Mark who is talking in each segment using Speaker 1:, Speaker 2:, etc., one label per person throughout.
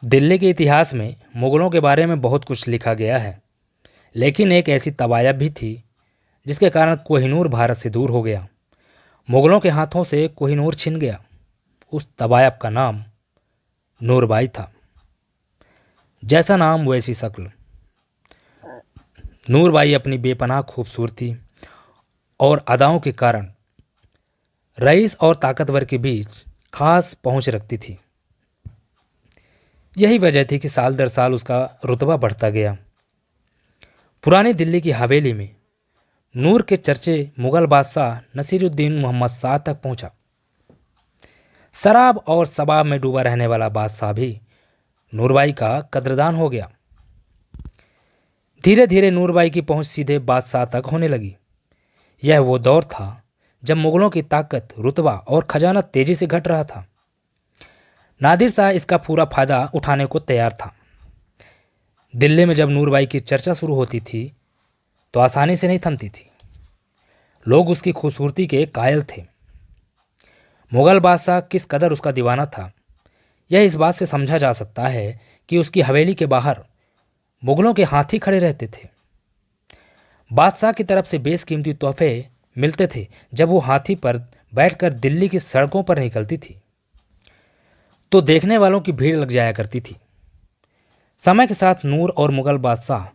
Speaker 1: दिल्ली के इतिहास में मुगलों के बारे में बहुत कुछ लिखा गया है, लेकिन एक ऐसी तवायफ भी थी जिसके कारण कोहिनूर भारत से दूर हो गया। मुगलों के हाथों से कोहिनूर छिन गया। उस तवायफ का नाम नूरबाई था। जैसा नाम वैसी शक्ल। नूरबाई अपनी बेपनाह खूबसूरती और अदाओं के कारण रईस और ताकतवर के बीच खास पहुंच रखती थी। यही वजह थी कि साल दर साल उसका रुतबा बढ़ता गया। पुरानी दिल्ली की हवेली में नूर के चर्चे मुगल बादशाह नसीरुद्दीन मोहम्मद शाह तक पहुंचा। शराब और शबाब में डूबा रहने वाला बादशाह भी नूरबाई का कद्रदान हो गया। धीरे धीरे नूरबाई की पहुंच सीधे बादशाह तक होने लगी। यह वो दौर था जब मुगलों की ताकत, रुतबा और खजाना तेजी से घट रहा था। नादिर शाह इसका पूरा फायदा उठाने को तैयार था। दिल्ली में जब नूरबाई की चर्चा शुरू होती थी तो आसानी से नहीं थमती थी। लोग उसकी खूबसूरती के कायल थे। मुगल बादशाह किस कदर उसका दीवाना था, यह इस बात से समझा जा सकता है कि उसकी हवेली के बाहर मुगलों के हाथी खड़े रहते थे। बादशाह की तरफ से बेशकीमती तोहफे मिलते थे जब वो हाथी पर बैठकर दिल्ली की सड़कों पर निकलती थी, तो देखने वालों की भीड़ लग जाया करती थी। समय के साथ नूर और मुगल बादशाह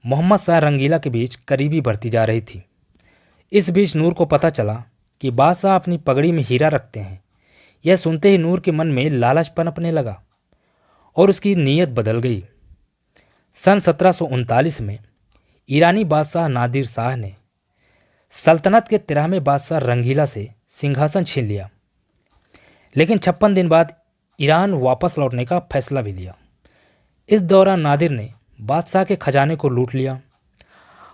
Speaker 1: मोहम्मद शाह रंगीला के बीच करीबी बढ़ती जा रही थी। इस बीच नूर को पता चला कि बादशाह अपनी पगड़ी में हीरा रखते हैं। यह सुनते ही नूर के मन में लालच पनपने लगा और उसकी नीयत बदल गई। सन 1739 में ईरानी बादशाह नादिर शाह ने सल्तनत के 13वें बादशाह रंगीला से सिंहासन छीन लिया, लेकिन 56 दिन बाद ईरान वापस लौटने का फैसला भी लिया। इस दौरान नादिर ने बादशाह के खजाने को लूट लिया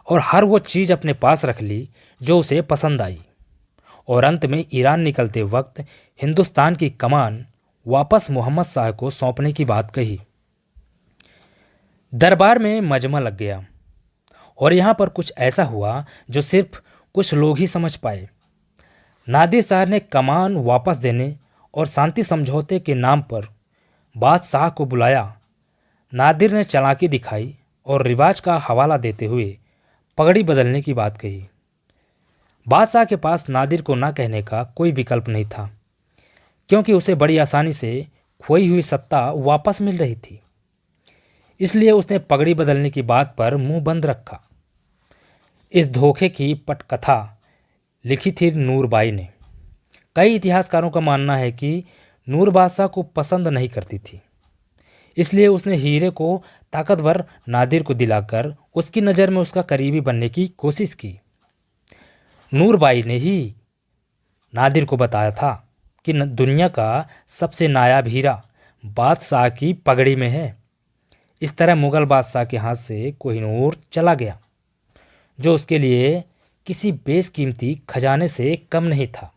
Speaker 1: और हर वो चीज़ अपने पास रख ली जो उसे पसंद आई, और अंत में ईरान निकलते वक्त हिंदुस्तान की कमान वापस मोहम्मद शाह को सौंपने की बात कही। दरबार में मजमा लग गया और यहाँ पर कुछ ऐसा हुआ जो सिर्फ कुछ लोग ही समझ पाए। नादिर शाह ने कमान वापस देने और शांति समझौते के नाम पर बादशाह को बुलाया। नादिर ने चालाकी दिखाई और रिवाज का हवाला देते हुए पगड़ी बदलने की बात कही। बादशाह के पास नादिर को ना कहने का कोई विकल्प नहीं था, क्योंकि उसे बड़ी आसानी से खोई हुई सत्ता वापस मिल रही थी। इसलिए उसने पगड़ी बदलने की बात पर मुंह बंद रखा। इस धोखे की पटकथा लिखी थी नूरबाई ने। कई इतिहासकारों का मानना है कि नूर बादशाह को पसंद नहीं करती थी, इसलिए उसने हीरे को ताकतवर नादिर को दिलाकर उसकी नज़र में उसका करीबी बनने की कोशिश की। नूरबाई ने ही नादिर को बताया था कि दुनिया का सबसे नायाब हीरा बादशाह की पगड़ी में है। इस तरह मुगल बादशाह के हाथ से कोहिनूर चला गया, जो उसके लिए किसी बेशकीमती खजाने से कम नहीं था।